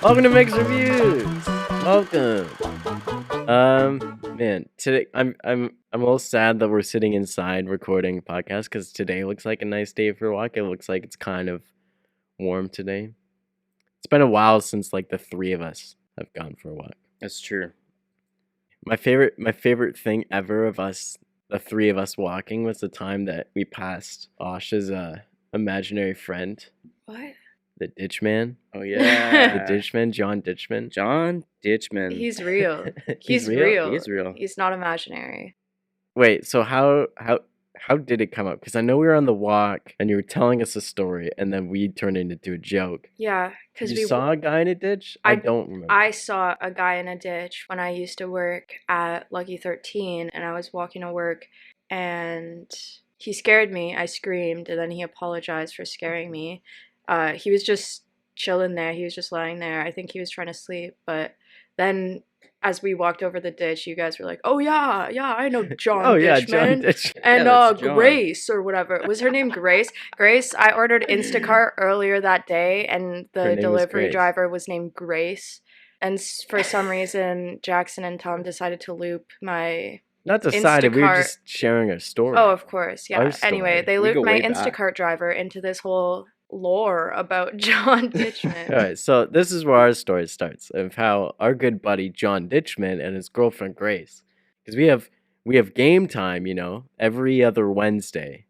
Welcome to Mixed Reviews. Welcome. Man, today I'm a little sad that we're sitting inside recording a podcast because today looks like a nice day for a walk. It looks like it's kind of warm today. It's been a while since like the three of us have gone for a walk. That's true. My favorite thing ever of us, the three of us walking, was the time that we passed Asha's imaginary friend. What? The Ditchman. Oh yeah. The Ditchman, John Ditchman. John Ditchman. He's real. He's real. He is real. He's not imaginary. Wait, so how did it come up? Because I know we were on the walk and you were telling us a story, and then we turned it into a joke. Yeah, because You saw a guy in a ditch? I don't remember. I saw a guy in a ditch when I used to work at Lucky 13, and I was walking to work, and he scared me. I screamed, and then he apologized for scaring me. He was just chilling there. He was just lying there. I think he was trying to sleep, but then as we walked over the ditch, you guys were like, "Oh yeah, I know John Oh yeah, Ditchman." John Ditchman. And that's John. Grace or whatever. Was her name Grace? Grace, I ordered Instacart earlier that day, and Her the name was delivery Grace. driver was named Grace. And for some reason, Jackson and Tom decided to loop my... Not decided, we were Instacart. just sharing our story. Oh, of course, Our yeah. story. Anyway, they We looped go my way back. Instacart driver into this whole lore about John Ditchman. All right, so this is where our story starts of how our good buddy John Ditchman and his girlfriend Grace, because we have game time, every other Wednesday.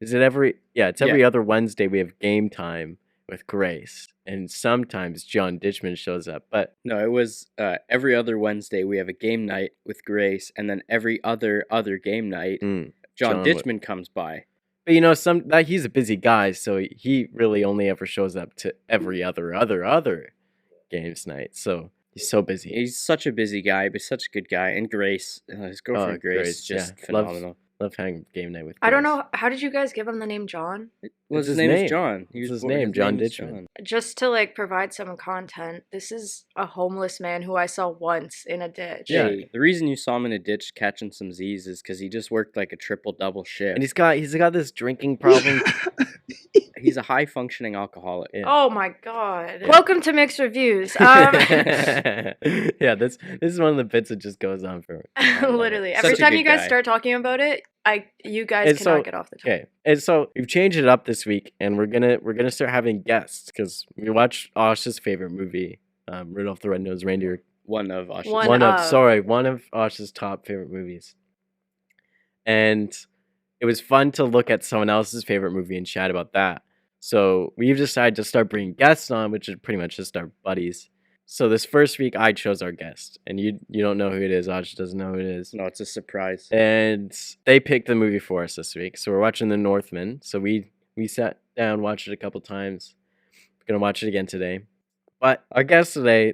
Is it every? Yeah, it's every other Wednesday we have game time with Grace, and sometimes John Ditchman shows up. But No, it was every other Wednesday we have a game night with Grace, and then every other game night John John Ditchman comes by. but he's a busy guy, so he really only ever shows up to every other games night. So he's so busy. He's such a busy guy, but such a good guy. And Grace, his girlfriend Grace, Grace, just yeah. phenomenal. Love having game night with. I don't Grace. know, how did you guys give him the name John? Well, It's his his name name. is John. It's his name, John Ditchman. Just to provide some content, this is a homeless man who I saw once in a ditch. Yeah. Hey, the reason you saw him in a ditch catching some Z's is because he just worked like a triple-double shift. And he's got this drinking problem. He's a high-functioning alcoholic. Yeah. Oh my god. Yeah. Welcome to Mixed Reviews. Yeah, this is one of the bits that just goes on for Literally. Such Every a time good you guys guy. start talking about it, you guys And cannot so- get off the topic. Okay, and so we've changed it up this week, and we're gonna start having guests because we watched Asha's favorite movie, Rudolph the Red-Nosed Reindeer. One of Asha's. One One of. of Asha's top favorite movies, and it was fun to look at someone else's favorite movie and chat about that. So we've decided to start bringing guests on, which is pretty much just our buddies. So this first week, I chose our guest, and you don't know who it is. Asha doesn't know who it is. No, it's a surprise. And they picked the movie for us this week. So we're watching The Northman. So we sat down, watched it a couple times. We're going to watch it again today. But our guest today,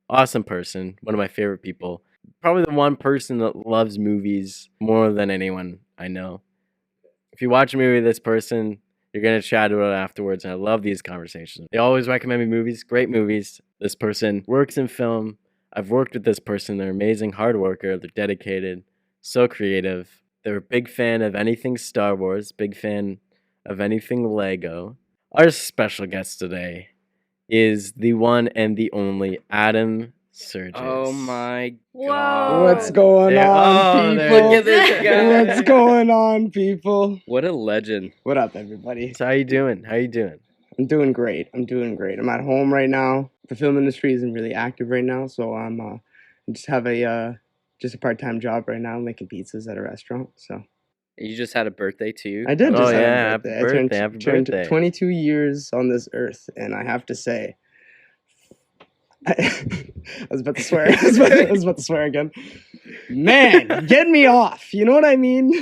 awesome person, one of my favorite people. Probably the one person that loves movies more than anyone I know. If you watch a movie with this person, you're going to chat about it afterwards. And I love these conversations. They always recommend me movies, great movies. This person works in film. I've worked with this person. They're amazing, hard worker. They're dedicated, so creative. They're a big fan of anything Star Wars, big fan of anything Lego. Our special guest today is the one and the only Adam Sourges. Oh my Whoa. god. What's going There- on, there- people? Look at this guy. What's going on, people? What a legend. What up, everybody? So how you doing? How you doing? I'm doing great. I'm at home right now. The film industry isn't really active right now, so I just have a part-time job right now, making pizzas at a restaurant. So You just had a birthday too? I did Oh, just have yeah, a happy birthday. birthday, I happy turned birthday. 22 years on this earth, and I have to say, I was about to swear. I was about to swear again. Man, get me off. You know what I mean?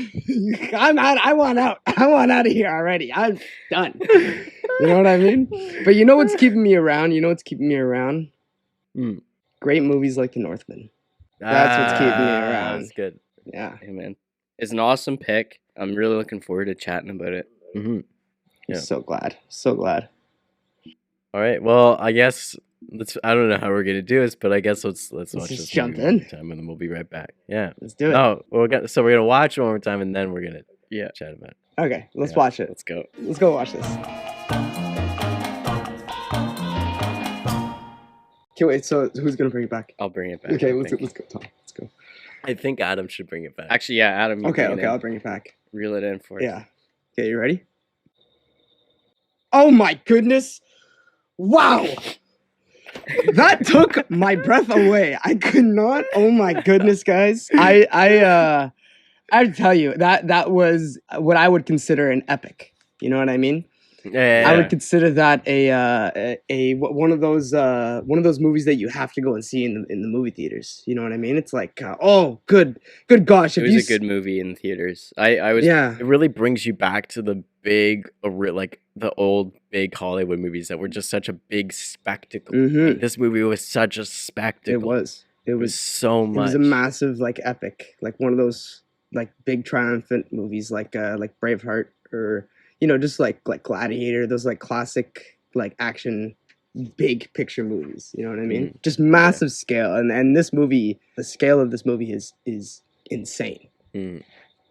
I'm out. I want out. I want out of here already. I'm done. You know what I mean? But you know what's keeping me around? Mm. Great movies like The Northman. That's what's keeping me around. That's good. Yeah. Hey man. It's an awesome pick. I'm really looking forward to chatting about it. Mm-hmm. Yeah. So glad. So glad. All right. Well, I guess I don't know how we're gonna do this, but I guess let's watch just this jump movie one in. more time, and then we'll be right back. Yeah. Let's do it. No, we're gonna watch it one more time, and then we're gonna chat about it. Okay, let's Yeah. watch it. Let's go. Let's go watch this. Okay, wait. So who's gonna bring it back? I'll bring it back. Okay, I let's think. go, Tom. Let's go. I think Adam should bring it back. Actually, yeah, Adam. You Okay, bring it okay, in. I'll bring it back. Reel it in for us. Yeah. Okay, you ready? Oh my goodness! Wow! That took my breath away. I could not. Oh my goodness, guys! I tell you that was what I would consider an epic. You know what I mean? Yeah. I would consider that one of those movies that you have to go and see in the movie theaters. You know what I mean? It's like oh good gosh! It was a good movie in theaters. I was. Yeah. It really brings you back to the big, like the old big Hollywood movies that were just such a big spectacle. Mhm. Like, this movie was such a spectacle. It was. It It was. was so It much. was a massive like epic, like one of those like big triumphant movies, like Braveheart or just like Gladiator. Those like classic like action big picture movies. You know what I mean? Just massive scale, and this movie, the scale of this movie is insane. Mm.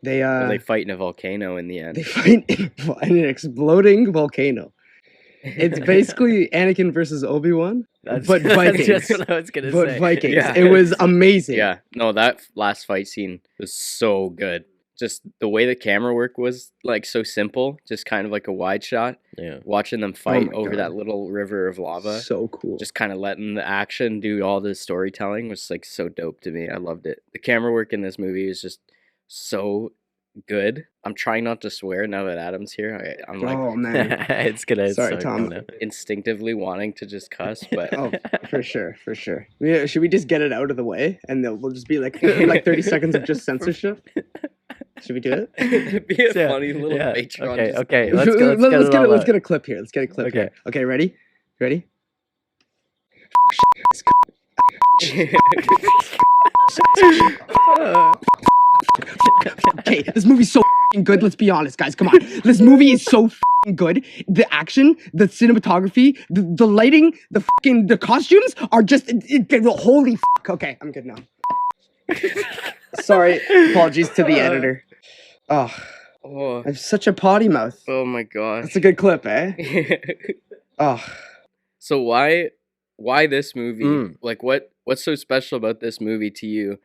They fight in a volcano in the end. They fight in an exploding volcano. It's basically Anakin versus Obi-Wan, but Vikings. That's just what I was gonna but say. Vikings. Yeah. It was amazing. Yeah, no, that last fight scene was so good. Just the way the camera work was like so simple, just kind of like a wide shot. Yeah. Watching them fight my over God. that little river of lava, So cool. just kind of letting the action do all the storytelling was like so dope to me. I loved it. The camera work in this movie is just so good. I'm trying not to swear now that Adam's here. I'm like Oh man. It's gonna Sorry, start Tom. coming out. instinctively wanting to just cuss, but Oh, for sure. Yeah, should we just get it out of the way and then we'll just be like 30 seconds of just censorship? Should we do it? it'd be a Yeah, funny little yeah. Patreon. Okay, just- okay. Let's get it all let's out. get a clip here. Let's get a clip Okay. here. Okay, ready? Ready? Okay, this movie's so f***ing good. Let's be honest, guys. Come on. This movie is so f***ing good. The action, the cinematography, the lighting, the costumes are just holy f***. Okay, I'm good now. Sorry, apologies to the editor. Oh, oh, I have such a potty mouth. oh my gosh. That's a good clip, eh? Oh, So why this movie? Mm. Like what's so special about this movie to you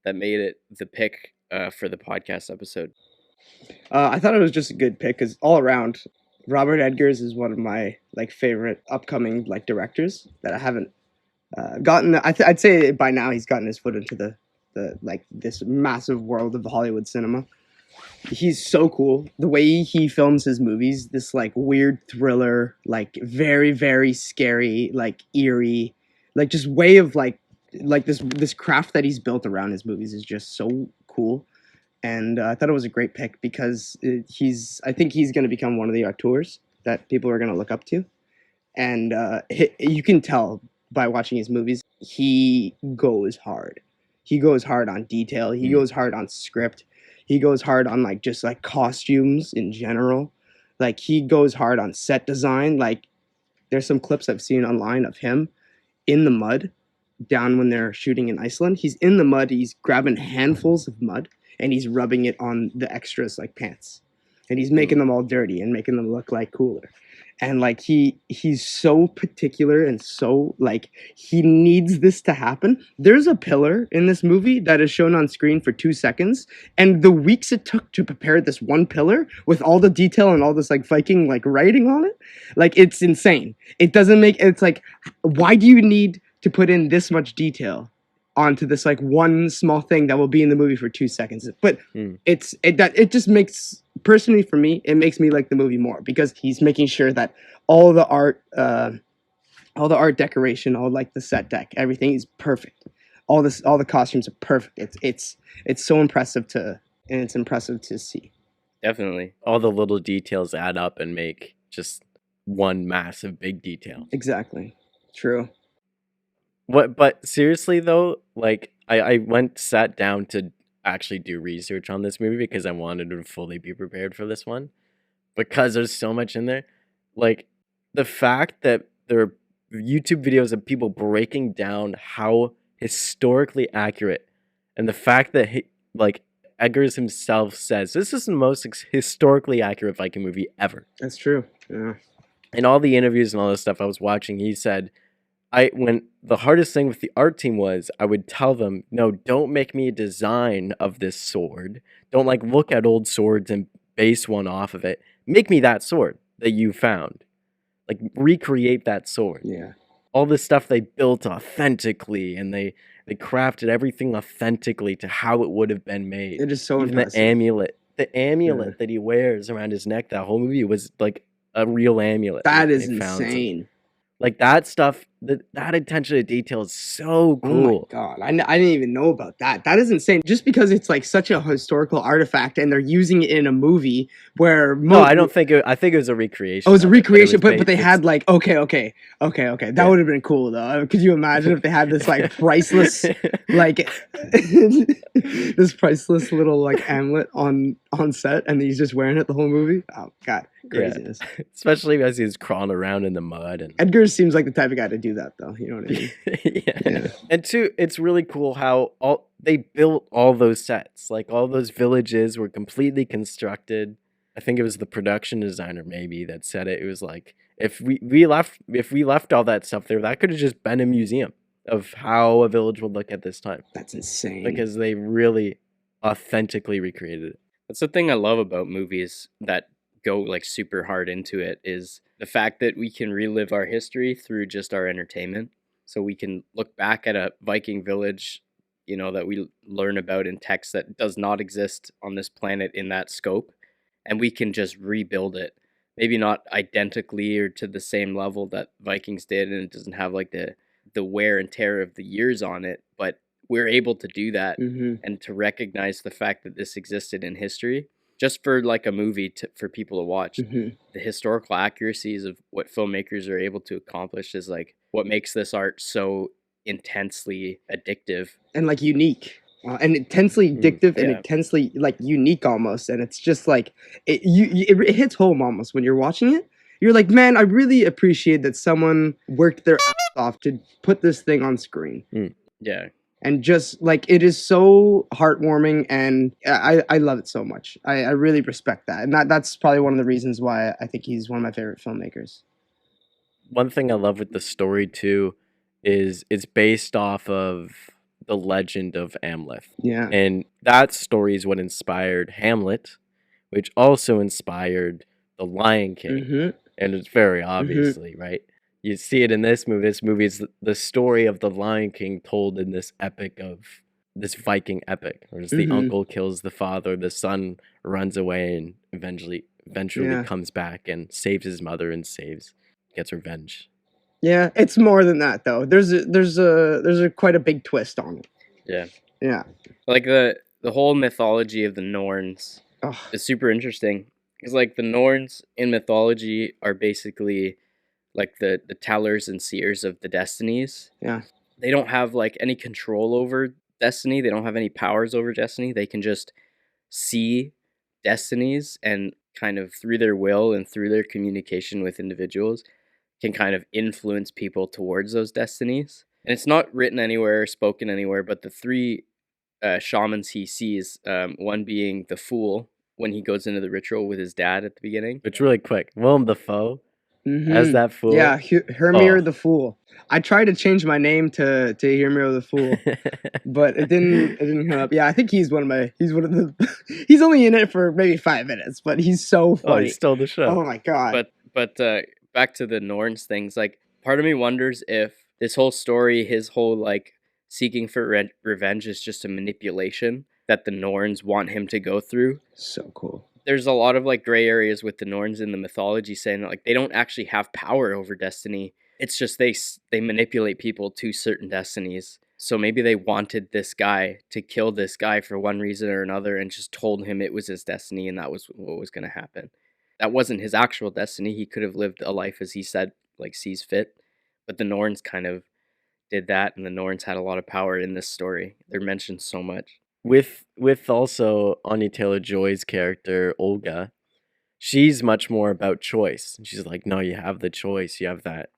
that made it the pick for the podcast episode? I thought it was just a good pick because all around, Robert Eggers is one of my like favorite upcoming like directors that I haven't gotten. I'd say by now he's gotten his foot into the like this massive world of Hollywood cinema. He's so cool. The way he films his movies, this like weird thriller, like very, very scary, like eerie, like just way of like this craft that he's built around his movies is just so cool. And I thought it was a great pick because I think he's going to become one of the auteurs that people are going to look up to. And you can tell by watching his movies, he goes hard. He goes hard on detail. He goes hard on script. He goes hard on like just like costumes in general. Like he goes hard on set design. Like there's some clips I've seen online of him in the mud down when they're shooting in Iceland. He's in the mud. He's grabbing handfuls of mud and he's rubbing it on the extras like pants. And he's making them all dirty and making them look like cooler. And like he's so particular and so like he needs this to happen. There's a pillar in this movie that is shown on screen for 2 seconds, and the weeks it took to prepare this one pillar with all the detail and all this like Viking like writing on it, like it's insane. It doesn't make it's like why do you need to put in this much detail onto this like one small thing that will be in the movie for 2 seconds? But it just makes, personally for me, it makes me like the movie more because he's making sure that all the art decoration, all like the set deck, everything is perfect. All the costumes are perfect. It's so impressive it's impressive to see. Definitely. All the little details add up and make just one massive big detail. Exactly. True. But seriously though, like I sat down to actually do research on this movie because I wanted to fully be prepared for this one. Because there's so much in there. Like the fact that they're YouTube videos of people breaking down how historically accurate, and the fact that like Eggers himself says this is the most historically accurate Viking movie ever. That's true. Yeah. In all the interviews and all this stuff I was watching, he said, when the hardest thing with the art team was, I would tell them, no, don't make me a design of this sword. Don't like look at old swords and base one off of it. Make me that sword that you found. Like recreate that sword. Yeah. All this stuff they built authentically, and they crafted everything authentically to how it would have been made. It is so Even impressive. the amulet that he wears around his neck, that whole movie was like a real amulet. That is they found. insane. Like that stuff, that attention to detail is so cool. Oh my god, I didn't even know about that. That is insane. Just because it's like such a historical artifact, and they're using it in a movie where no, I don't think it. I think it was a recreation. Oh, it was a recreation, but they had like okay. That would have been cool though. Could you imagine if they had this like priceless, like this priceless little like amulet on set, and he's just wearing it the whole movie? Oh god. Craziness. Yeah. Especially as he's crawling around in the mud. And Edgar seems like the type of guy to do that, though. You know what I mean? Yeah. And two, it's really cool how they built all those sets. Like all those villages were completely constructed. I think it was the production designer maybe that said it. It was like if we left all that stuff there, that could have just been a museum of how a village would look at this time. That's insane. Because they really authentically recreated it. That's the thing I love about movies that go like super hard into it, is the fact that we can relive our history through just our entertainment. So we can look back at a Viking village, you know, that we learn about in text that does not exist on this planet in that scope, and we can just rebuild it. Maybe not identically or to the same level that Vikings did, and it doesn't have like the wear and tear of the years on it, but we're able to do that and to recognize the fact that this existed in history. Just for like a movie for people to watch, the historical accuracies of what filmmakers are able to accomplish is like what makes this art so intensely addictive and like unique, and intensely addictive and intensely like unique almost. And it's just like it hits home almost when you're watching it. You're like, man, I really appreciate that someone worked their ass off to put this thing on screen. Yeah. And just like it is so heartwarming, and I love it so much. I really respect that, and that's probably one of the reasons why I think he's one of my favorite filmmakers. One thing I love with the story too is it's based off of the legend of Amleth. Yeah, and that story is what inspired Hamlet, which also inspired The Lion King, and it's very obviously right. You see it in this movie. This movie is the story of the Lion King told in this epic of this Viking epic. Where the uncle kills the father, the son runs away, and eventually comes back and saves his mother and gets revenge. Yeah, it's more than that though. There's a quite a big twist on it. Yeah. Like the whole mythology of the Norns is super interesting. Because like the Norns in mythology are basically like the tellers and seers of the destinies. Yeah. They don't have like any control over destiny. They don't have any powers over destiny. They can just see destinies and kind of through their will and through their communication with individuals can kind of influence people towards those destinies. And it's not written anywhere or spoken anywhere, but the three shamans he sees, one being the Fool when he goes into the ritual with his dad at the beginning. It's really quick. Willem Dafoe as that fool. Yeah, Hermir the Fool. I tried to change my name to Hermir the Fool, but it didn't come up. Yeah, I think he's one of the. He's only in it for maybe 5 minutes, but he's so funny. Oh, he stole the show. Oh my god. But back to the Norns things. Like, part of me wonders if this whole story, his whole like seeking for revenge, is just a manipulation that the Norns want him to go through. So cool. There's a lot of like gray areas with the Norns in the mythology, saying that like they don't actually have power over destiny. It's just they manipulate people to certain destinies. So maybe they wanted this guy to kill this guy for one reason or another, and just told him it was his destiny and that was what was going to happen. That wasn't his actual destiny. He could have lived a life as he said, like sees fit. But the Norns kind of did that, and the Norns had a lot of power in this story. They're mentioned so much. With also Anya Taylor-Joy's character Olga, she's much more about choice. She's like, no, you have the choice. You have that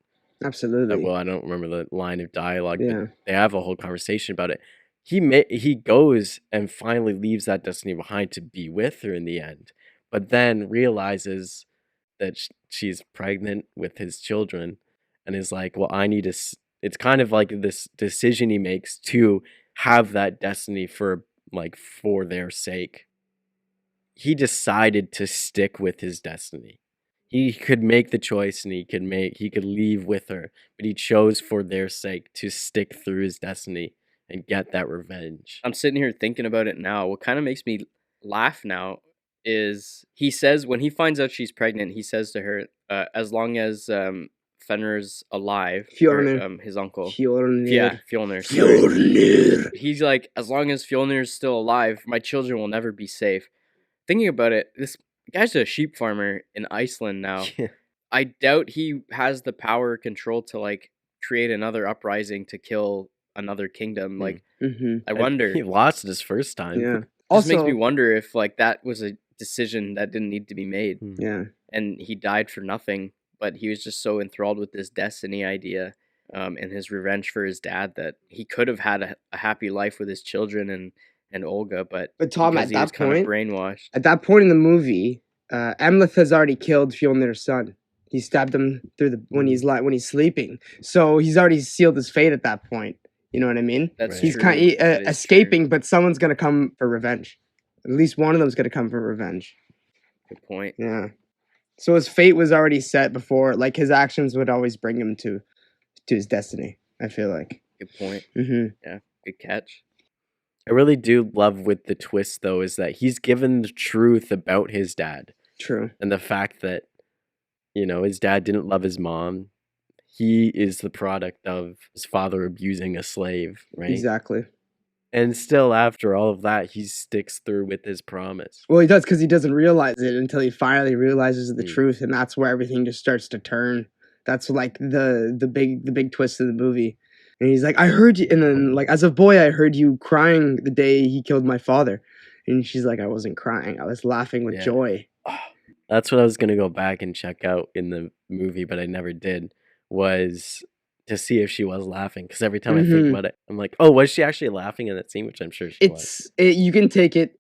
Absolutely. well, I don't remember the line of dialogue, Yeah. but they have a whole conversation about it. He goes and finally leaves that destiny behind to be with her in the end, but then realizes that she's pregnant with his children, and is like, well, I need to. It's kind of like this decision he makes to have that destiny for their sake. He decided to stick with his destiny. He could make the choice and he could leave with her, but he chose for their sake to stick through his destiny and get that revenge. I'm sitting here thinking about it now. What kind of makes me laugh now is he says when he finds out she's pregnant, he says to her, as long as Fenrir's alive, Fjolnir. his uncle. Fjolnir. Yeah, Fjolnir. Fjolnir. He's like, as long as Fjolnir's still alive, my children will never be safe. Thinking about it, this guy's a sheep farmer in Iceland now. I doubt he has the power or control to like create another uprising to kill another kingdom. Like, I wonder. He lost it his first time. Yeah. Just makes me wonder if like that was a decision that didn't need to be made. Yeah. And he died for nothing, but he was just so enthralled with this destiny idea and his revenge for his dad that he could have had a happy life with his children and Olga, but Tom, because at he that was kind of point, brainwashed. At that point in the movie, Amleth has already killed Fjolnir's son. He stabbed him through when he's sleeping. So he's already sealed his fate at that point. You know what I mean? That's He's true. kind of escaping, but someone's gonna come for revenge. At least one of them's gonna come for revenge. Good point. Yeah. So his fate was already set before. Like his actions would always bring him to his destiny. I feel like. Good point. Yeah. Good catch. I really do love with the twist, though, is that he's given the truth about his dad. True. And the fact that, his dad didn't love his mom. He is the product of his father abusing a slave, right? Exactly. And still, after all of that, he sticks through with his promise. Well, he does because he doesn't realize it until he finally realizes the truth, and that's where everything just starts to turn. That's like the big twist of the movie. And he's like, I heard you, and then like as a boy, I heard you crying the day he killed my father. And she's like, I wasn't crying, I was laughing with joy. That's what I was gonna go back and check out in the movie, but I never did. Was to see if she was laughing, because every time I think about it, I'm like, oh, was she actually laughing in that scene? Which I'm sure she was. You can take it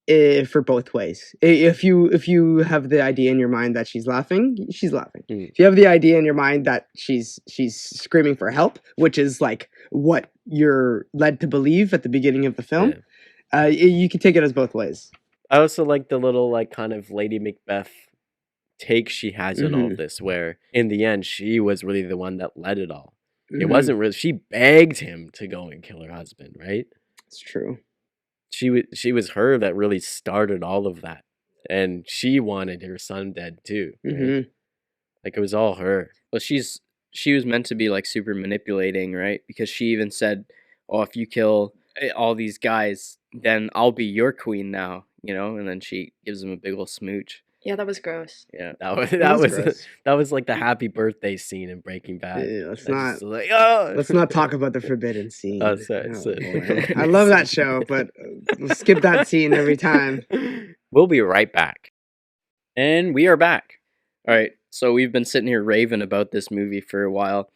for both ways. If you have the idea in your mind that she's laughing, she's laughing. If you have the idea in your mind that she's screaming for help, which is like what you're led to believe at the beginning of the film, you can take it as both ways. I also like the little like kind of Lady Macbeth take she has in all this, where in the end she was really the one that led it all. It wasn't really, she begged him to go and kill her husband, right? It's true. She was her that really started all of that, and she wanted her son dead too. Right? Like it was all her. Well, she was meant to be like super manipulating, right? Because she even said, "Oh, if you kill all these guys, then I'll be your queen now," And then she gives him a big old smooch. Yeah, that was gross. Yeah, that was like the happy birthday scene in Breaking Bad. Yeah, let's not talk about the forbidden scene. Oh, sorry. I love that show, but we'll skip that scene every time. We'll be right back. And we are back. All right, so we've been sitting here raving about this movie for a while.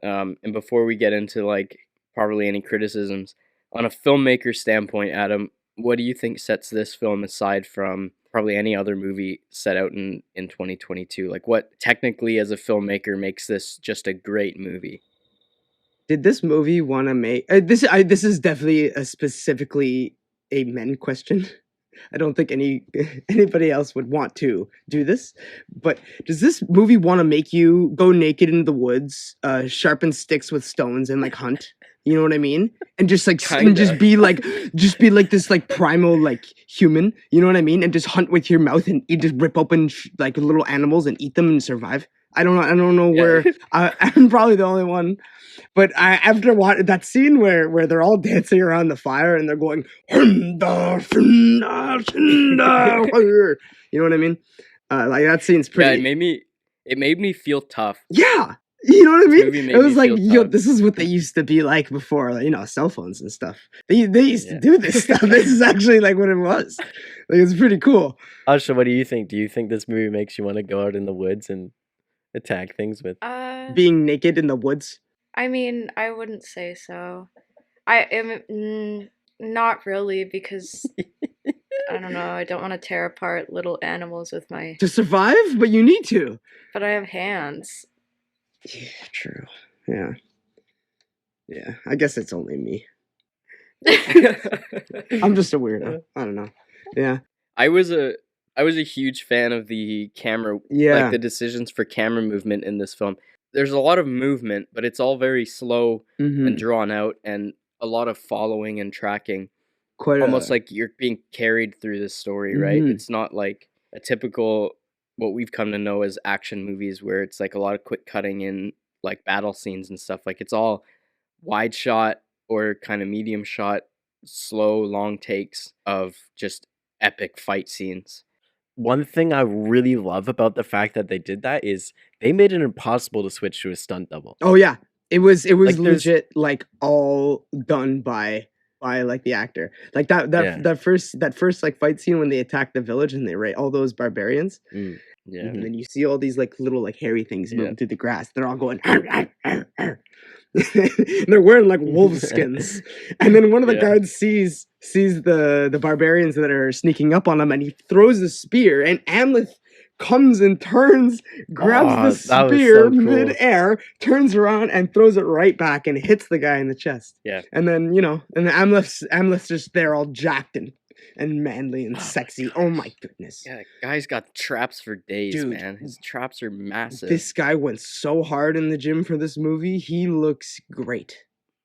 And before we get into like probably any criticisms, on a filmmaker standpoint, Adam, what do you think sets this film aside from probably any other movie set out in 2022? Like what technically as a filmmaker makes this just a great movie? Did this movie want to make this is definitely specifically a men question. I don't think anybody else would want to do this, but does this movie want to make you go naked into the woods, sharpen sticks with stones and like hunt? You know what I mean? And just like just be like this like primal like human. You know what I mean? And just hunt with your mouth and just rip open like little animals and eat them and survive. I don't know where I'm probably the only one, but after watching that scene where they're all dancing around the fire and they're going, you know what I mean? Like that scene's pretty. Yeah, it made me feel tough. Yeah. You know what I mean? It was like, yo, this is what they used to be like before, like, cell phones and stuff. They used to do this stuff. This is actually like what it was. Like it's pretty cool. Asha, what do you think? Do you think this movie makes you want to go out in the woods and attack things with. Being naked in the woods. I mean, I wouldn't say so. I am not really, because I don't know. I don't want to tear apart little animals with my. To survive, but you need to. But I have hands. Yeah, true. Yeah. Yeah, I guess it's only me. I'm just a weirdo. I don't know. Yeah. I was a huge fan of the camera, Yeah. like the decisions for camera movement in this film. There's a lot of movement, but it's all very slow and drawn out, and a lot of following and tracking. Quite Almost like you're being carried through this story, right? It's not like a typical, what we've come to know as action movies, where it's like a lot of quick cutting in like battle scenes and stuff. Like it's all wide shot or kind of medium shot, slow, long takes of just epic fight scenes. One thing I really love about the fact that they did that is they made it impossible to switch to a stunt double. Oh yeah. It was Like, there's- legit like all done by like the actor. Like that first like fight scene when they attack the village and they raid all those barbarians. Yeah. And then you see all these like little like hairy things moving through the grass. They're all going "Arr, arr, arr, arr." They're wearing like wolf skins. And then one of the guards sees the barbarians that are sneaking up on him, and he throws a spear, and Amleth comes and turns, grabs the that was spear so cool. mid-air, turns around and throws it right back and hits the guy in the chest. Yeah. And then, and then Amleth's just there all jacked and manly and sexy. Oh my goodness. Yeah, guy's got traps for days, Dude, man. His traps are massive. This guy went so hard in the gym for this movie. He looks great.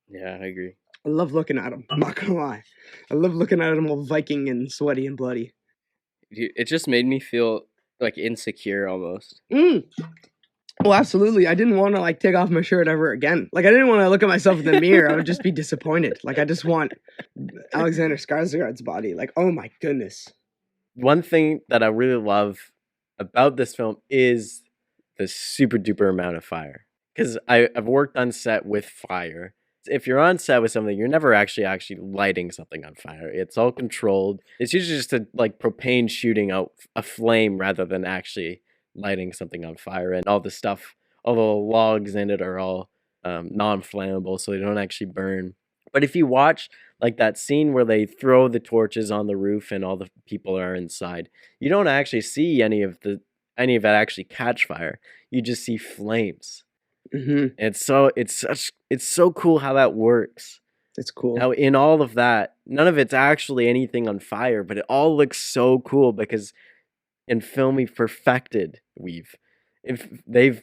Yeah, I agree. I love looking at him. I'm not gonna lie. I love looking at him all Viking and sweaty and bloody. It just made me feel like insecure almost. Oh, absolutely. I didn't want to like take off my shirt ever again. Like I didn't want to look at myself in the mirror. I would just be disappointed. Like I just want Alexander Skarsgård's body. Like, oh my goodness. One thing that I really love about this film is the super duper amount of fire. Because I've worked on set with fire. If you're on set with something, you're never actually lighting something on fire. It's all controlled. It's usually just like propane shooting out a flame rather than actually lighting something on fire. And all the stuff, all the logs in it are all non-flammable, so they don't actually burn. But if you watch like that scene where they throw the torches on the roof and all the people are inside, you don't actually see any of it actually catch fire. You just see flames. It's so cool how that works. It's cool. How in all of that, none of it's actually anything on fire, but it all looks so cool because in film they've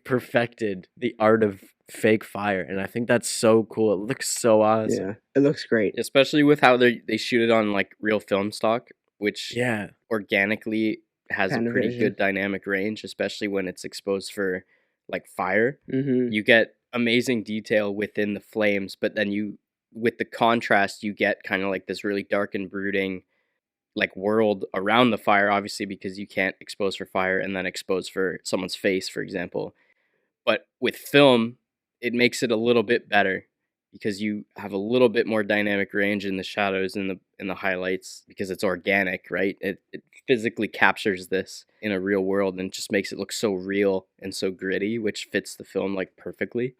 perfected the art of fake fire, and I think that's so cool. It looks so awesome. Yeah, it looks great. Especially with how they shoot it on like real film stock, which Yeah. organically has a pretty Panavision. good dynamic range, especially when it's exposed for like fire. Mm-hmm. You get amazing detail within the flames, but then with the contrast, you get kind of like this really dark and brooding like world around the fire, obviously, because you can't expose for fire and then expose for someone's face, for example. But with film, it makes it a little bit better because you have a little bit more dynamic range in the shadows and the highlights because it's organic, right? It physically captures this in a real world and just makes it look so real and so gritty, which fits the film like perfectly.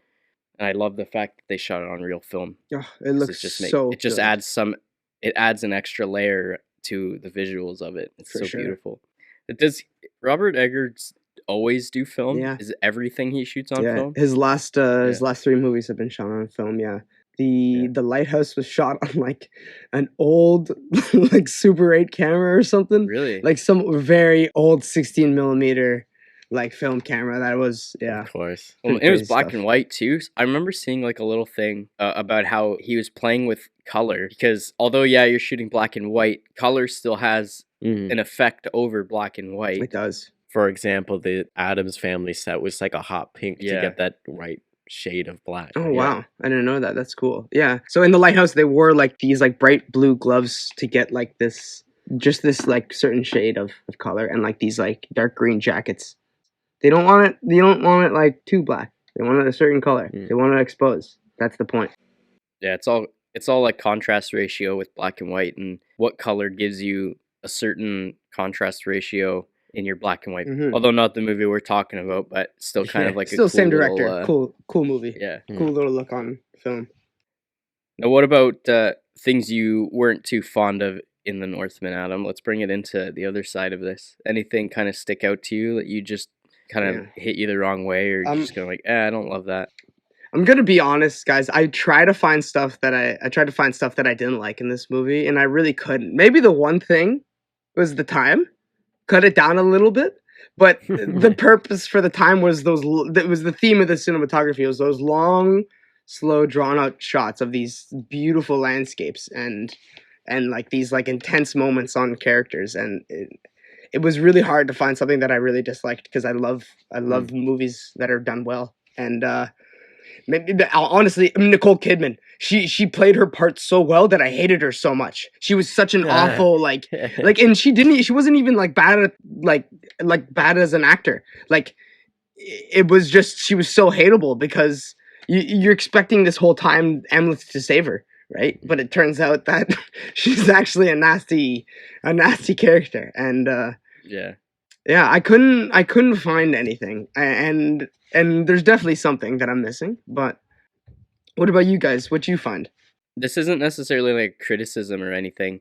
And I love the fact that they shot it on real film. Oh, it looks It just good. adds an extra layer to the visuals of it. It's For so sure. beautiful. Does Robert Eggers always do film? Yeah. Is everything he shoots on Yeah, film? his last 3 movies have been shot on film. Yeah, the Lighthouse was shot on like an old like Super 8 camera or something. Really? Like some very old 16 millimeter like film camera that was Of course. Well, pretty it was crazy black stuff. and white too. I remember seeing like a little thing about how he was playing with color because although you're shooting black and white, color still has Mhm. an effect over black and white. It does. For example, the Adams Family set was like a hot pink to Yeah. get that right shade of black. Oh wow, I didn't know that. That's cool. Yeah. So in the Lighthouse, they wore like these like bright blue gloves to get like this like certain shade of color, and like these like dark green jackets. They don't want it like too black. They want it a certain color. They want it exposed. That's the point. Yeah, it's all like contrast ratio with black and white and what color gives you a certain contrast ratio in your black and white. Mhm. Although not the movie we're talking about, but still kind of like Still a cool same director. little, Cool movie. yeah. Cool little look on film. Now, what about things you weren't too fond of in the Northman, Adam? Let's bring it into the other side of this. Anything kind of stick out to you that you just kind of hit you the wrong way, or you're just kind of like, I don't love that? I'm gonna be honest, guys. I tried to find stuff that I didn't like in this movie, and I really couldn't. Maybe the one thing was the time. Cut it down a little bit, but the purpose for the time was that was the theme of the cinematography. It was those long, slow, drawn out shots of these beautiful landscapes and like these like intense moments on characters, and it was really hard to find something that I really disliked because I love movies that are done well. And maybe honestly, Nicole Kidman, she played her part so well that I hated her so much. She was such an awful and she wasn't even like bad at like bad as an actor. Like it was just she was so hateable because you're expecting this whole time Amleth to save her, right? But it turns out that she's actually a nasty character, and I couldn't find anything, and there's definitely something that I'm missing. But what about you guys? What'd you find? This isn't necessarily like criticism or anything,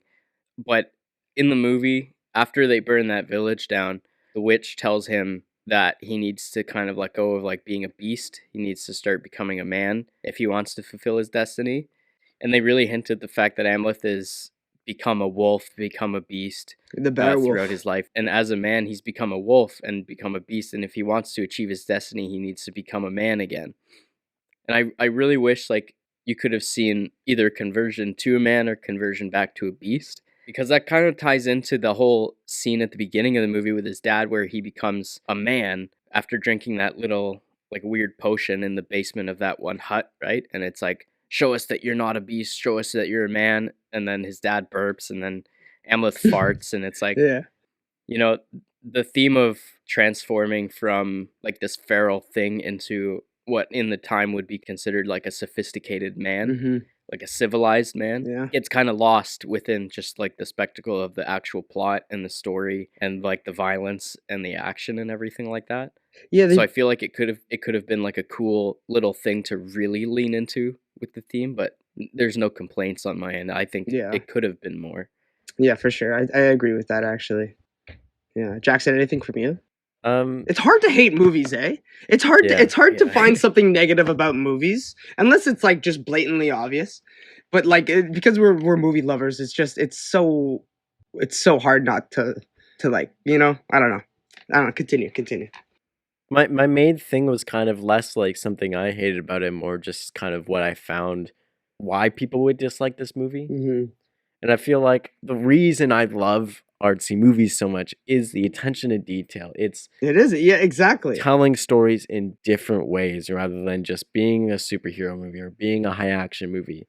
but in the movie, after they burn that village down, the witch tells him that he needs to kind of let go of like being a beast. He needs to start becoming a man if he wants to fulfill his destiny. And they really hinted the fact that Amleth is become a wolf, become a beast throughout his life. And as a man, he's become a wolf and become a beast. And if he wants to achieve his destiny, he needs to become a man again. And I really wish like you could have seen either conversion to a man or conversion back to a beast, because that kind of ties into the whole scene at the beginning of the movie with his dad where he becomes a man after drinking that little like weird potion in the basement of that one hut, right? And it's like, show us that you're not a beast, show us that you're a man. And then his dad burps and then Amleth farts, and it's like, you know, the theme of transforming from like this feral thing into what in the time would be considered like a sophisticated man, like a civilized man, gets kind of lost within just like the spectacle of the actual plot and the story and like the violence and the action and everything like that. So I feel like it could have been like a cool little thing to really lean into with the theme, but there's no complaints on my end. I think it could have been more. Yeah, for sure. I agree with that actually. Yeah, Jackson, anything from you? It's hard to hate movies, eh? It's hard to find something negative about movies unless it's like just blatantly obvious. But like because we're movie lovers, it's so hard not to like, you know, I don't know. Continue. My main thing was kind of less like something I hated about it, more just kind of what I found why people would dislike this movie. And I feel like the reason I love artsy movies so much is the attention to detail. It is, yeah, exactly. Telling stories in different ways rather than just being a superhero movie or being a high action movie.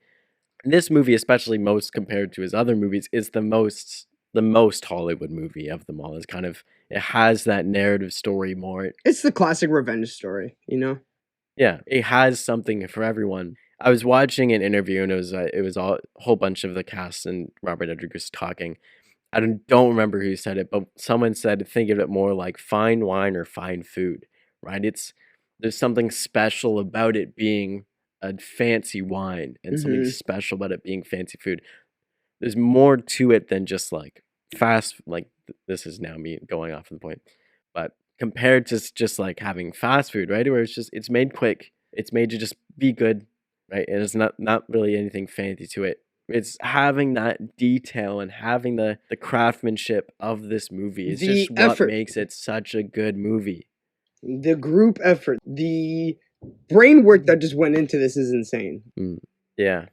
And this movie, especially most compared to his other movies, is the most Hollywood movie of them all. Is kind of, it has that narrative story more. It's the classic revenge story, you know? Yeah, it has something for everyone. I was watching an interview and it was a whole bunch of the cast and Robert Rodriguez talking. I don't remember who said it, but someone said think of it more like fine wine or fine food, right? There's something special about it being a fancy wine and something special about it being fancy food. There's more to it than just like this is now me going off of the point, but compared to just like having fast food, right? Where it's made quick, it's made to just be good, right? And it's not really anything fancy to it. It's having that detail and having the craftsmanship of this movie. It's just what makes it such a good movie. The group effort, the brain work that just went into this is insane. Yeah.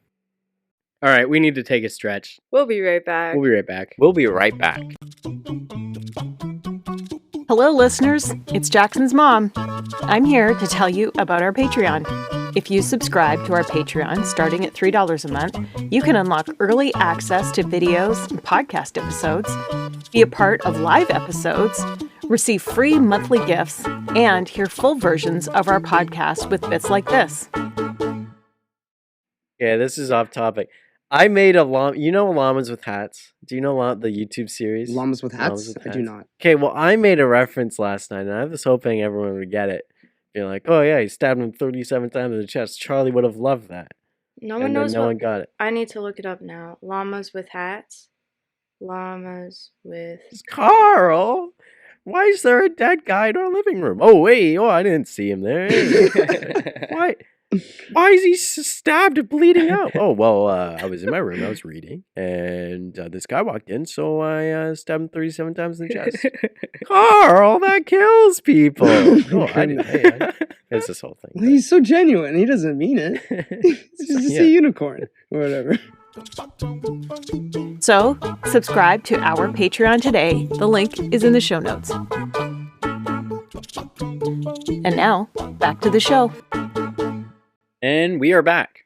All right, we need to take a stretch. We'll be right back. We'll be right back. Hello, listeners. It's Jackson's mom. I'm here to tell you about our Patreon. If you subscribe to our Patreon starting at $3 a month, you can unlock early access to videos and podcast episodes, be a part of live episodes, receive free monthly gifts, and hear full versions of our podcast with bits like this. Yeah, this is off topic. I made a llama. You know llamas with hats? Do you know the YouTube series? Llamas with Llamas hats? with I do hats. not. Okay, well, I made a reference last night, and I was hoping everyone would get it. Being like, oh yeah, he stabbed him 37 times in the chest. Charlie would have loved that. No one And knows then no what. one got it. I need to look it up now. Llamas with hats. Llamas with. Carl, why is there a dead guy in our living room? Oh wait, I didn't see him there. Why? Why is he stabbed and bleeding out? Oh well, I was in my room. I was reading, and this guy walked in, so I stabbed him 37 times in the chest. Carl, that kills people. Oh, I didn't. Hey, it's this whole thing. Well, he's so genuine. He doesn't mean it. He's just Yeah. a unicorn or whatever. So, subscribe to our Patreon today. The link is in the show notes. And now, back to the show. And we are back.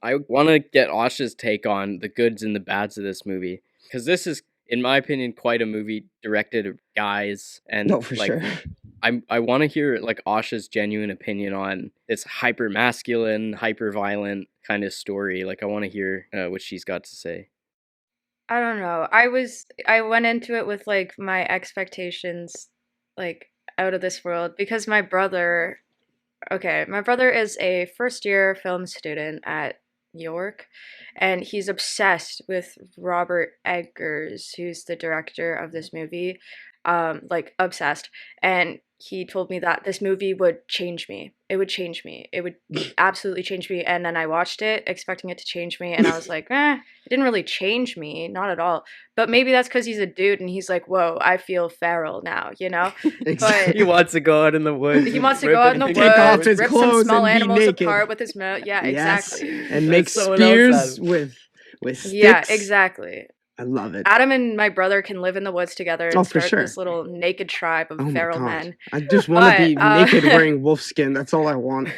I want to get Asha's take on the goods and the bads of this movie, because this is, in my opinion, quite a movie directed at guys. And No, for sure. I want to hear like Asha's genuine opinion on this hyper masculine, hyper violent kind of story. Like I want to hear what she's got to say. I don't know. I went into it with like my expectations like out of this world because my brother is a first year film student at York, and he's obsessed with Robert Eggers, who's the director of this movie. Like obsessed. And he told me that this movie would change me. It would change me. It would absolutely change me. And then I watched it expecting it to change me, and I was like, it didn't really change me, not at all. But maybe that's because he's a dude and he's like, whoa, I feel feral now, you know? But He wants to go out in the woods. he wants to go out in the woods, Take off his rip some clothes small and be animals naked. apart with his mouth. Yeah, Yes. exactly. And make someone else spears with sticks. Yeah, exactly. I love it. Adam and my brother can live in the woods together and Oh, for start sure. this little naked tribe of Oh my feral God. men. I just want to be But, naked wearing wolf skin. That's all I want.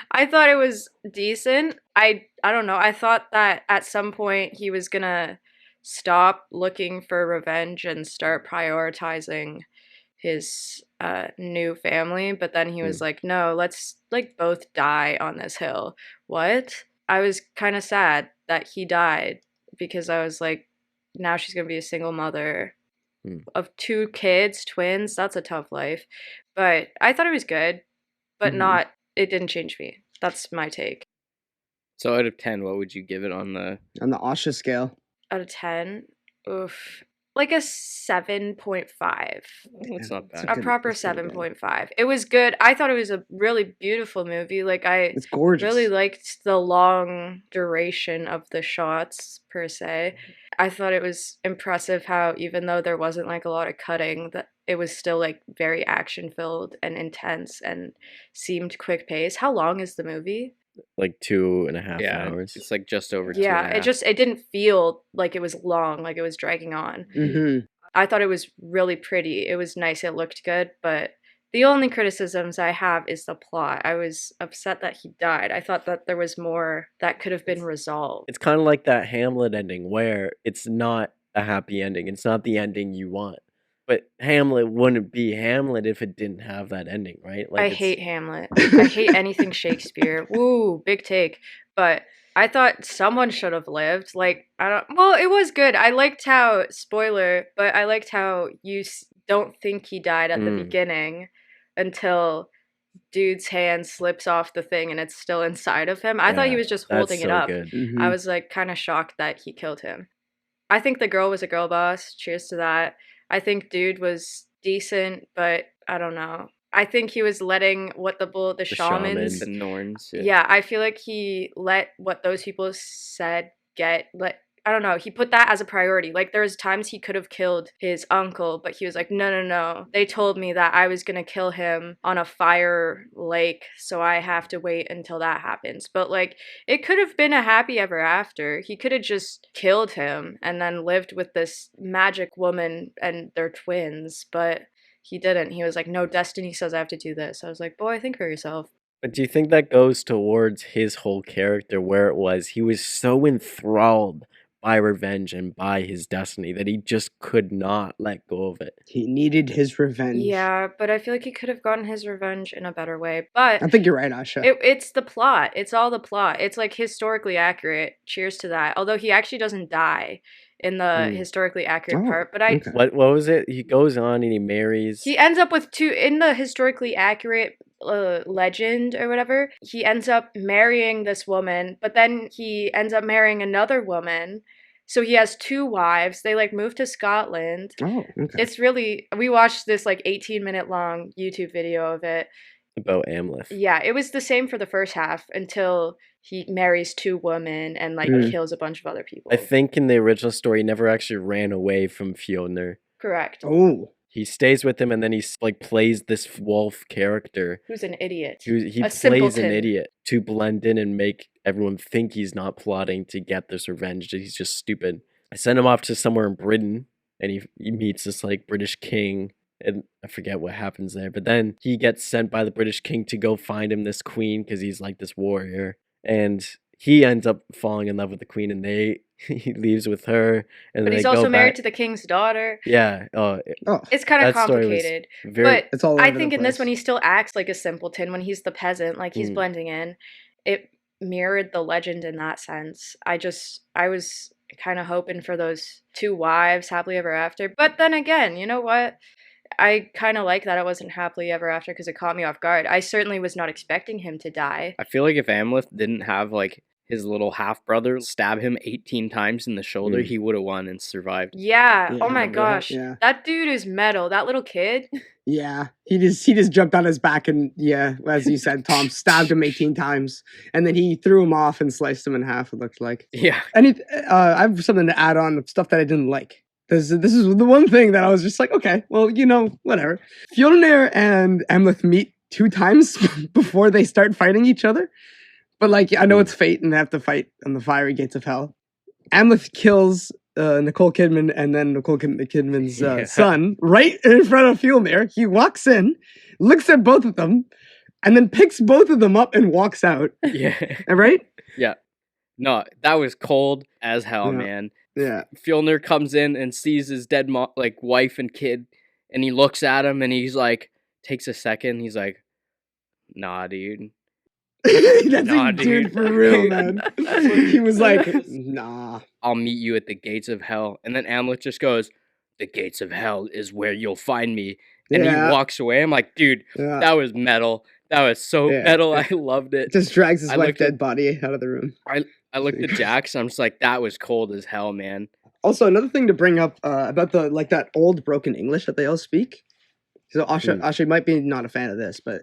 I thought it was decent. I don't know. I thought that at some point he was gonna stop looking for revenge and start prioritizing his new family, but then he was like, no, let's like both die on this hill. What? I was kind of sad that he died because I was like, now she's gonna be a single mother of 2 kids, twins. That's a tough life. But I thought it was good, but it didn't change me. That's my take. So out of 10, what would you give it on the... On the Asha scale. Out of 10, oof, like a 7.5. That's not bad. A proper That's pretty good. 7.5. It was good. I thought it was a really beautiful movie. Like I It's gorgeous. really liked the long duration of the shots per se. I thought it was impressive how even though there wasn't like a lot of cutting, that it was still like very action filled and intense and seemed quick pace. How long is the movie? Like 2.5 hours. It's like just over 2.5. Yeah, it didn't feel like it was long, like it was dragging on. Mm-hmm. I thought it was really pretty. It was nice. It looked good, but the only criticisms I have is the plot. I was upset that he died. I thought that there was more that could have been resolved. It's kind of like that Hamlet ending where it's not a happy ending. It's not the ending you want. But Hamlet wouldn't be Hamlet if it didn't have that ending, right? Like I hate Hamlet. I hate anything Shakespeare. Woo, big take. But I thought someone should have lived. Like, well, it was good. I liked how, spoiler, but I liked how you don't think he died at the beginning until dude's hand slips off the thing and it's still inside of him. I thought he was just holding it up. Mm-hmm. I was like kind of shocked that he killed him. I think the girl was a girl boss. Cheers to that. I think dude was decent, but I don't know. I think he was letting what the shamans, The Norns. yeah, I feel like he let what those people said I don't know, he put that as a priority. Like there was times he could have killed his uncle, but he was like, no. They told me that I was gonna kill him on a fire lake, so I have to wait until that happens. But like it could have been a happy ever after. He could have just killed him and then lived with this magic woman and their twins, but he didn't. He was like, no, destiny says I have to do this. I was like, boy, think for yourself. But do you think that goes towards his whole character where it was he was so enthralled by revenge and by his destiny, that he just could not let go of it. He needed his revenge. Yeah, but I feel like he could have gotten his revenge in a better way. But I think you're right, Asha. it's the plot. It's all the plot. It's like historically accurate. Cheers to that. Although he actually doesn't die in the historically accurate part. But okay. What was it? He goes on and he marries. he ends up with two in the historically accurate legend or whatever. He ends up marrying this woman, but then he ends up marrying another woman. So he has two wives. They like move to Scotland. Oh, okay. It's really, we watched this like 18-minute long YouTube video of it. About Amleth. Yeah, it was the same for the first half until he marries two women and like kills a bunch of other people. I think in the original story, he never actually ran away from Fjolnir. Correct. Oh. He stays with him, and then he like plays this wolf character. Who's an idiot. He plays simpleton. an idiot to blend in and make everyone think he's not plotting to get this revenge, that he's just stupid. I send him off to somewhere in Britain, and he meets this like British king, and I forget what happens there. But then he gets sent by the British king to go find him this queen, because he's like this warrior. And he ends up falling in love with the queen, and he leaves with her. And But he's also married to the king's daughter. Yeah. It's kind of that story was complicated. very. But I think in this one he still acts like a simpleton when he's the peasant, like he's blending in. It mirrored the legend in that sense. I was kind of hoping for those two wives happily ever after. But then again, you know what? I kind of like that it wasn't happily ever after because it caught me off guard. I certainly was not expecting him to die. I feel like if Amleth didn't have like his little half brother stab him 18 times in the shoulder, he would have won and survived. Yeah. Oh my remember that? gosh. Yeah. That dude is metal. That little kid. Yeah, he just jumped on his back and as you said, Tom stabbed him 18 times, and then he threw him off and sliced him in half. It looked like. Yeah. And I have something to add on the stuff that I didn't like. This is the one thing that I was just like, okay, well, whatever. Fjolnir and Amleth meet 2 times before they start fighting each other, but like I know it's fate and they have to fight on the fiery gates of hell. Amleth kills Nicole Kidman and then Nicole Kidman's son right in front of Fjolnir. He walks in, looks at both of them, and then picks both of them up and walks out. Yeah. Right? Yeah. No, that was cold as hell, man. Yeah. Fjolnir comes in and sees his dead wife and kid, and he looks at him and he's like, takes a second. He's like, nah, dude. That's Nah, a dude dude. for real, man. He was like, nah. I'll meet you at the gates of hell. And then Amleth just goes, the gates of hell is where you'll find me. And he walks away. I'm like, dude, that was metal. That was so metal. I loved it. Just drags his wife's dead body out of the room. I looked at Jax. I'm just like, that was cold as hell, man. Also, another thing to bring up about that old broken English that they all speak. So Asha might be not a fan of this, but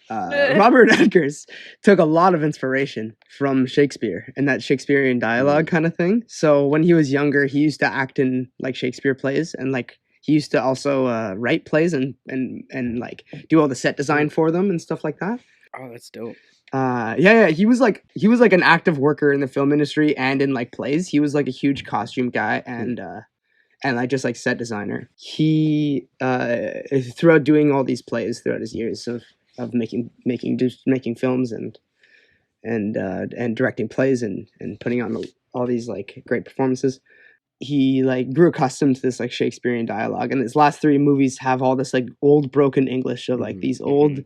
Robert Edgars took a lot of inspiration from Shakespeare and that Shakespearean dialogue kind of thing. So when he was younger, he used to act in like Shakespeare plays, and like he used to also write plays and like do all the set design for them and stuff like that. Oh, that's dope. He was like an active worker in the film industry and in like plays. He was like a huge costume guy and like just like set designer. He throughout doing all these plays throughout his years of making films and directing plays and putting on all these like great performances, he like grew accustomed to this like Shakespearean dialogue, and his last 3 movies have all this like old broken English of like these old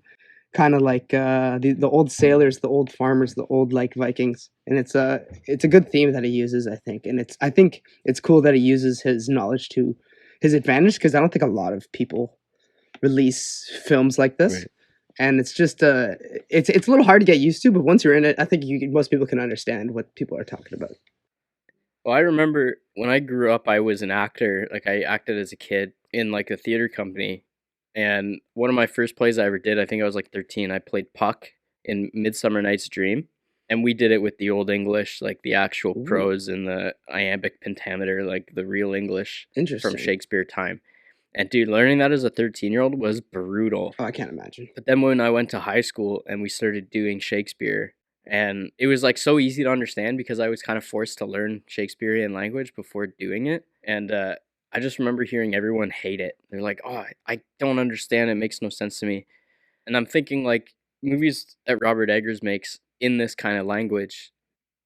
kind of like the old sailors, the old farmers, the old like Vikings, and it's a good theme that he uses, I think, and I think it's cool that he uses his knowledge to his advantage, because I don't think a lot of people release films like this. Right. And it's just it's a little hard to get used to, but once you're in it, I think most people can understand what people are talking about. Well, I remember when I grew up, I was an actor. Like I acted as a kid in like a theater company. And one of my first plays I ever did, I think I was like 13, I played Puck in Midsummer Night's Dream. And we did it with the Old English, like the actual prose and the iambic pentameter, like the real English from Shakespeare time. And dude, learning that as a 13-year-old was brutal. Oh, I can't imagine. But then when I went to high school and we started doing Shakespeare, and it was like so easy to understand because I was kind of forced to learn Shakespearean language before doing it. And I just remember hearing everyone hate it. They're like, oh, I don't understand. It makes no sense to me. And I'm thinking like movies that Robert Eggers makes in this kind of language,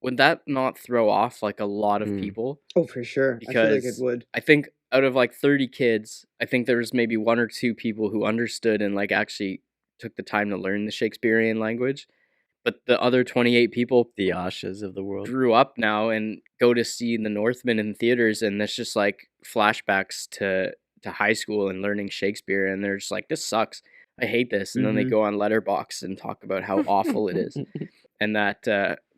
would that not throw off like a lot of people? Oh, for sure. I feel like it Because would. I think out of like 30 kids, I think there was maybe 1 or 2 people who understood and like actually took the time to learn the Shakespearean language. But the other 28 people The Ashas of the world. grew up now and go to see the Northman in theaters, and it's just like flashbacks to high school and learning Shakespeare, and they're just like, this sucks. I hate this. And then they Mhm. go on Letterboxd and talk about how awful it is. And that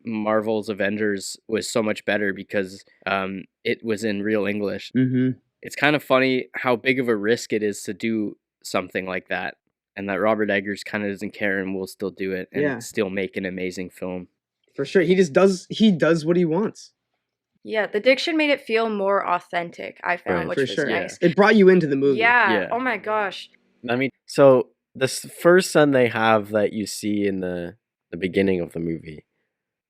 Marvel's Avengers was so much better because it was in real English. Mm-hmm. It's kind of funny how big of a risk it is to do something like that, and that Robert Eggers kind of doesn't care and will still do it and Yeah. still make an amazing film. For sure. He does what he wants. Yeah, the diction made it feel more authentic, I found, Right, which For was sure. nice. It brought you into the movie. Yeah. Yeah. Oh my gosh. I mean, so this first son they have that you see in the beginning of the movie,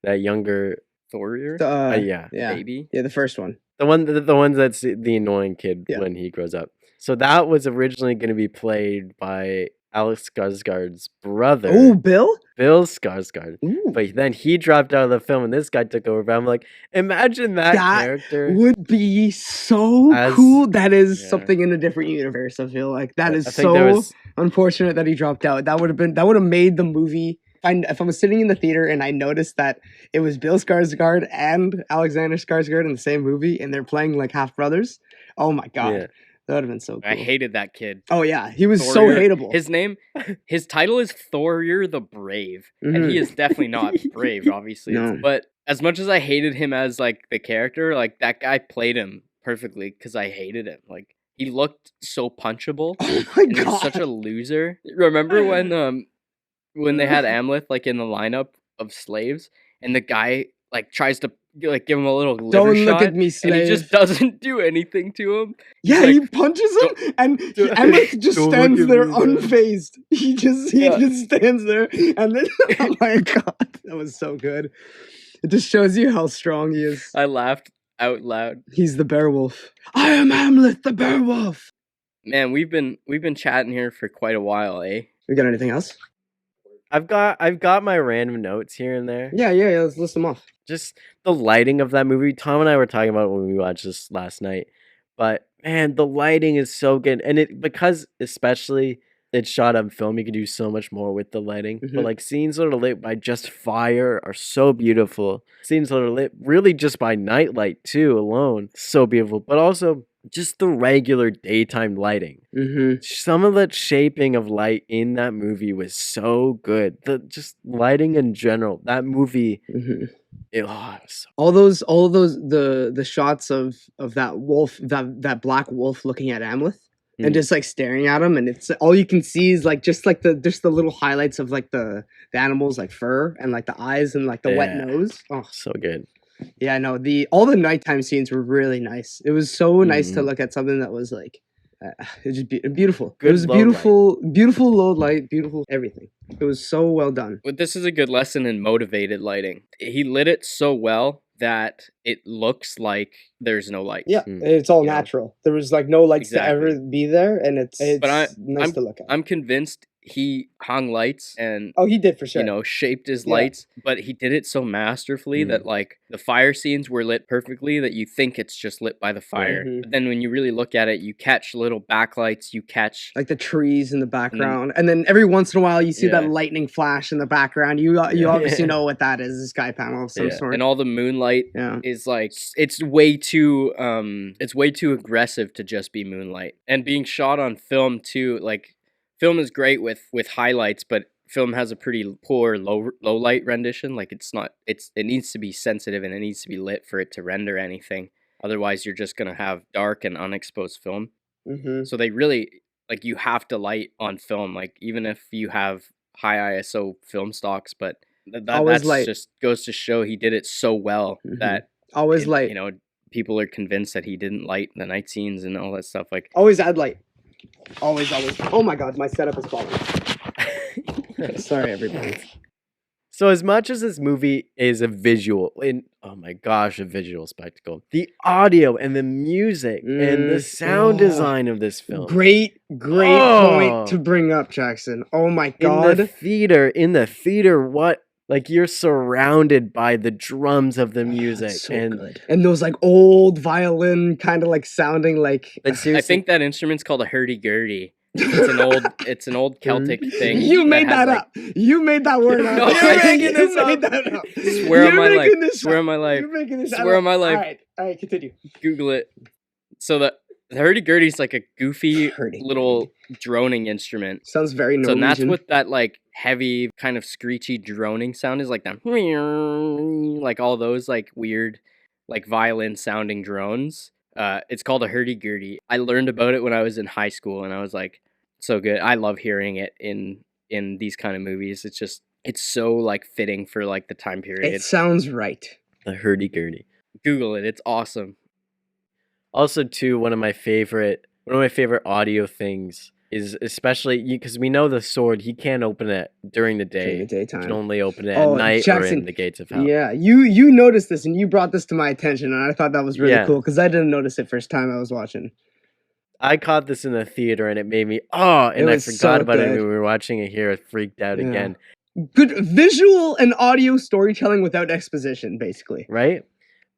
that younger, Thorir, yeah, Yeah. baby. Yeah, the first one. the one that's the annoying kid Yeah. when he grows up. So that was originally going to be played by Alex Skarsgård's brother, Oh, Bill? Bill Skarsgård. Ooh. But then he dropped out of the film, and this guy took over. But I'm like, imagine that That character. would be so As- cool. That is yeah. something in a different universe. I feel like that is I think there so was unfortunate that he dropped out. That would have made the movie. If I was sitting in the theater and I noticed that it was Bill Skarsgård and Alexander Skarsgård in the same movie and they're playing like half brothers, oh my god, Yeah. that would have been so cool. I hated that kid. Oh yeah, he was so Thorir- hateable. His title is Thorir the Brave, and he is definitely not brave, obviously. No. But as much as I hated him as like the character, like that guy played him perfectly because I hated him. Like he looked so punchable, Oh my and he was god, such a loser. Remember when they had Amleth like in the lineup of slaves, and the guy like tries to like give him a little liver don't shot, look at me, and slave. he just doesn't do anything to him. Yeah, like, he punches him, and Emmett just don't stands look at there me, man. unfazed. He just Yeah. stands there, and then oh my god, that was so good. It just shows you how strong he is. I laughed out loud. He's the bear wolf. I am Hamlet, the bear wolf. Man, we've been chatting here for quite a while, eh? We got anything else? I've got my random notes here and there. Yeah. Let's list them off. Just the lighting of that movie. Tom and I were talking about it when we watched this last night. But man, the lighting is so good. And it because especially it's shot on film, you can do so much more with the lighting. Mhm. But like scenes that are lit by just fire are so beautiful. Scenes that are lit really just by nightlight too alone. So beautiful. But also just the regular daytime lighting. Mm-hmm. Some of the shaping of light in that movie was so good. The just lighting in general. That movie, Mm-hmm. it was so All those the shots of that wolf, that black wolf looking at Amleth. And Mm. just like staring at him, and it's all you can see is like just the little highlights of like the animals like fur and like the eyes and like the wet Yeah. nose. Oh so good. yeah, no, all the nighttime scenes were really nice. It was so nice to Mhm. look at something that was like it was just beautiful. Good It was low light. beautiful low light, beautiful everything. It was so well done. But this is a good lesson in motivated lighting. He lit it so well that it looks like there's no light. Yeah, Mm. it's all You know? natural. There was like no lights to Exactly. ever be there, and it's But nice to look at. I'm convinced he hung lights and Oh, he did for sure. you know shaped his Yeah. lights, but he did it so masterfully that like the fire scenes were lit perfectly that you think it's just lit by the fire. Mhm. But then when you really look at it, you catch little backlights, you catch like the trees in the background, and then every once in a while you see that Yeah. lightning flash in the background. You Yeah. obviously know what that is. A sky panel of some Yeah. sort. and all the moonlight Yeah. is like it's way too aggressive to just be moonlight. And being shot on film too, like film is great with highlights, but film has a pretty poor low light rendition. Like it needs to be sensitive and it needs to be lit for it to render anything. Otherwise you're just gonna have dark and unexposed film. Mm-hmm. So they really like you have to light on film, like even if you have high ISO film stocks, but Always that's light. just goes to show he did it so well Mhm. that Always it- light. you know, people are convinced that he didn't light the night scenes and all that stuff. Like, Always add light. Always. Oh my god, my setup is falling. Sorry, everybody. So as much as this movie is a visual, oh my gosh, a visual spectacle, the audio and the music and the sound Oh. design of this film. Great Oh. point to bring up, Jackson. Oh my In the god. theater, what Like you're surrounded by the drums of the music, It's so and good. And those like old violin kind of like sounding like but I seriously, think that instrument's called a hurdy-gurdy. It's an old Celtic thing. You made has, that like- up. You made that word up. No, I didn't You get this made up. that up. Swear on You're my life. making this Swear up. on my life. You're making this Swear on my life. All right, continue. Google it. So the hurdy-gurdy is like a goofy Hurdy-gurdy. little droning instrument. Sounds very So Norwegian. that's what that like heavy kind of screechy droning sound is, like that, like all those like weird like violin sounding drones. It's called a hurdy-gurdy. I learned about it when I was in high school, and I was like, so good. I love hearing it in these kind of movies. It's so like fitting for like the time period. It sounds right. the hurdy-gurdy. Google it. It's awesome. Also, too, one of my favorite audio things is especially because we know the sword. He can't open it during the day. During the He daytime. can only open it Oh, at night or Jackson, in the gates of hell. Yeah, you noticed this and you brought this to my attention, and I thought that was really Yeah. cool because I didn't notice it first time I was watching. I caught this in the theater and it made me and I was forgot so about it good. when we were watching it here. I freaked out Yeah. again. Good visual and audio storytelling without exposition, basically. Right?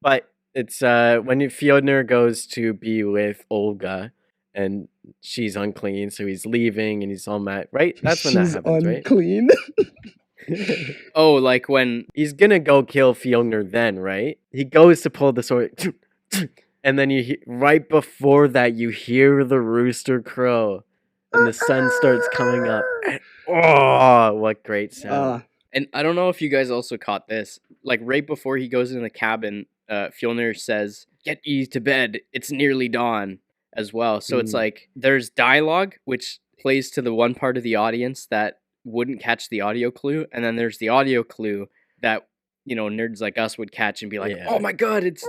But it's when Fjodner goes to be with Olga and she's unclean, so he's leaving and he's all mad. Right? That's when She's that happens, right? unclean. Oh, like when He's gonna go kill Fjodner then, right? He goes to pull the sword, and then right before that you hear the rooster crow, and the sun starts coming up. And, oh, what great sound! And I don't know if you guys also caught this. Like right before he goes in the cabin, Fjolnir says, "Get ye to bed. It's nearly dawn." As well. So it's like there's dialogue which plays to the one part of the audience that wouldn't catch the audio clue, and then there's the audio clue that nerds like us would catch and be like, Yeah. "Oh my god, it's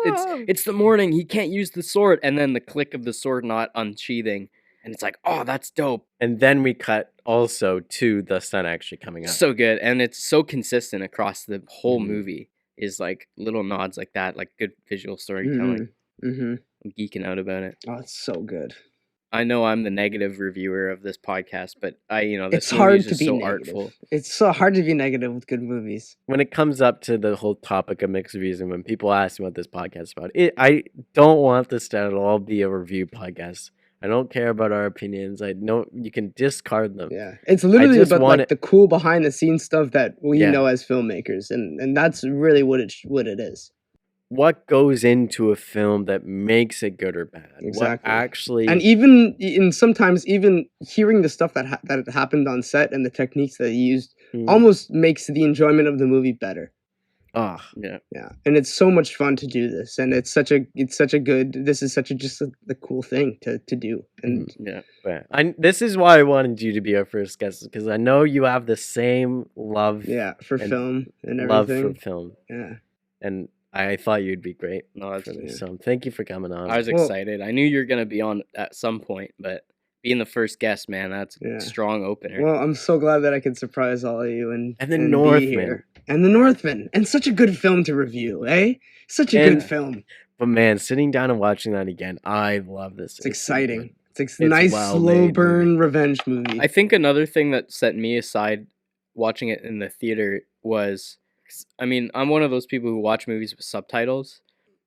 the morning. He can't use the sword." And then the click of the sword not unsheathing, and it's like, "Oh, that's dope." And then we cut also to the sun actually coming up. So good, and it's so consistent across the whole Mhm. movie. Is like little nods like that, like good visual storytelling. Mm-hmm. I'm geeking out about it. Oh, it's so good. I know I'm the negative reviewer of this podcast, but this It's movie hard is to just be so negative. artful. It's so hard to be negative with good movies. When it comes up to the whole topic of mixed reviews, and when people ask me what this podcast is about, I don't want this to at all be a review podcast. I don't care about our opinions. I know you can discard them. Yeah, it's literally just about want like the cool behind the scenes stuff that we Yeah. know as filmmakers, and that's really what it is. What goes into a film that makes it good or bad? Exactly. What actually? And even sometimes even hearing the stuff that happened on set and the techniques that he used almost makes the enjoyment of the movie better. Oh, Yeah. Yeah, and it's so much fun to do this, and it's such a good. This is such a the cool thing to do, and Yeah. this is why I wanted you to be our first guest, because I know you have the same love, yeah, for and film and love everything. for film, Yeah, and I thought you'd be great No, that's for this. Yeah. So thank you for coming on. I was Well- excited. I knew you were gonna be on at some point, but being the first guest, man, that's Yeah. a strong opener. well, I'm so glad that I could surprise all of you and And the be Northman. here. And the Northman, and such a good film to review, eh? Such a And- good film. But man, sitting down and watching that again, I love this. It's exciting. It's a nice slow well-made burn revenge movie. I think another thing that set me aside watching it in the theater was, I mean, I'm one of those people who watch movies with subtitles.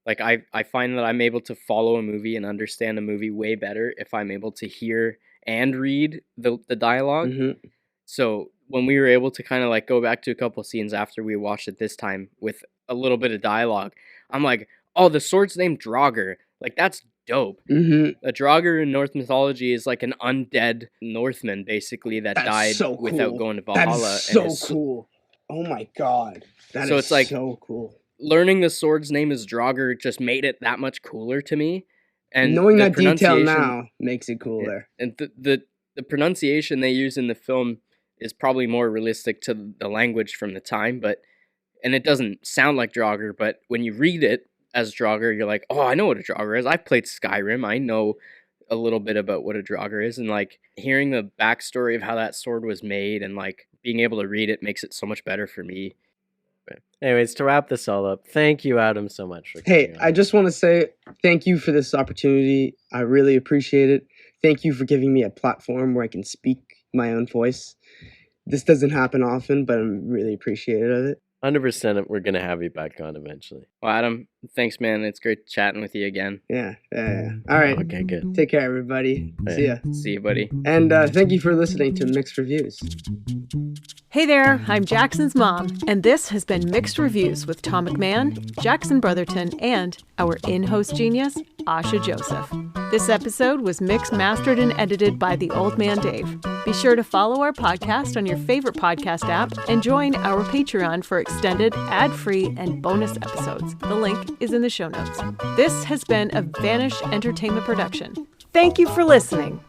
Like I find that I'm able to follow a movie and understand a movie way better if I'm able to hear and read the dialogue. Mhm. So when we were able to kind of like go back to a couple scenes after we watched it this time with a little bit of dialogue, I'm like, oh, the sword's named Draugr. Like, that's dope. Mhm. A Draugr in Norse mythology is like an undead Northman, basically, that That's died so without cool. going to That Valhalla. is so his- cool. Oh my god. That So is it's like- so cool. Learning the sword's name is Draugr just made it that much cooler to me. And Knowing the that detail pronunciation- now makes it cooler. And the pronunciation they use in the film is probably more realistic to the language from the time, and it doesn't sound like Draugr, but when you read it as Draugr, you're like, oh, I know what a Draugr is. I've played Skyrim. I know a little bit about what a Draugr is, and like hearing the backstory of how that sword was made and like being able to read it makes it so much better for me. Anyways, to wrap this all up, thank you, Adam, so much for Hey, coming I on. just want to say thank you for this opportunity. I really appreciate it. Thank you for giving me a platform where I can speak my own voice. this doesn't happen often, but I'm really appreciative of it. 100% we're going to have you back on eventually. Well, Adam, thanks, man. It's great chatting with you again. Yeah. All right. Okay, good. Take care, everybody. Yeah. See ya. See you, buddy. And thank you for listening to Mixed Reviews. Hey there, I'm Jackson's mom, and this has been Mixed Reviews with Tom McMahon, Jackson Brotherton, and our in-host genius, Asha Joseph. This episode was mixed, mastered, and edited by TheOldManDave. Be sure to follow our podcast on your favorite podcast app and join our Patreon for extended, ad-free, and bonus episodes. The link is in the show notes. This has been a Vanish Entertainment production. Thank you for listening.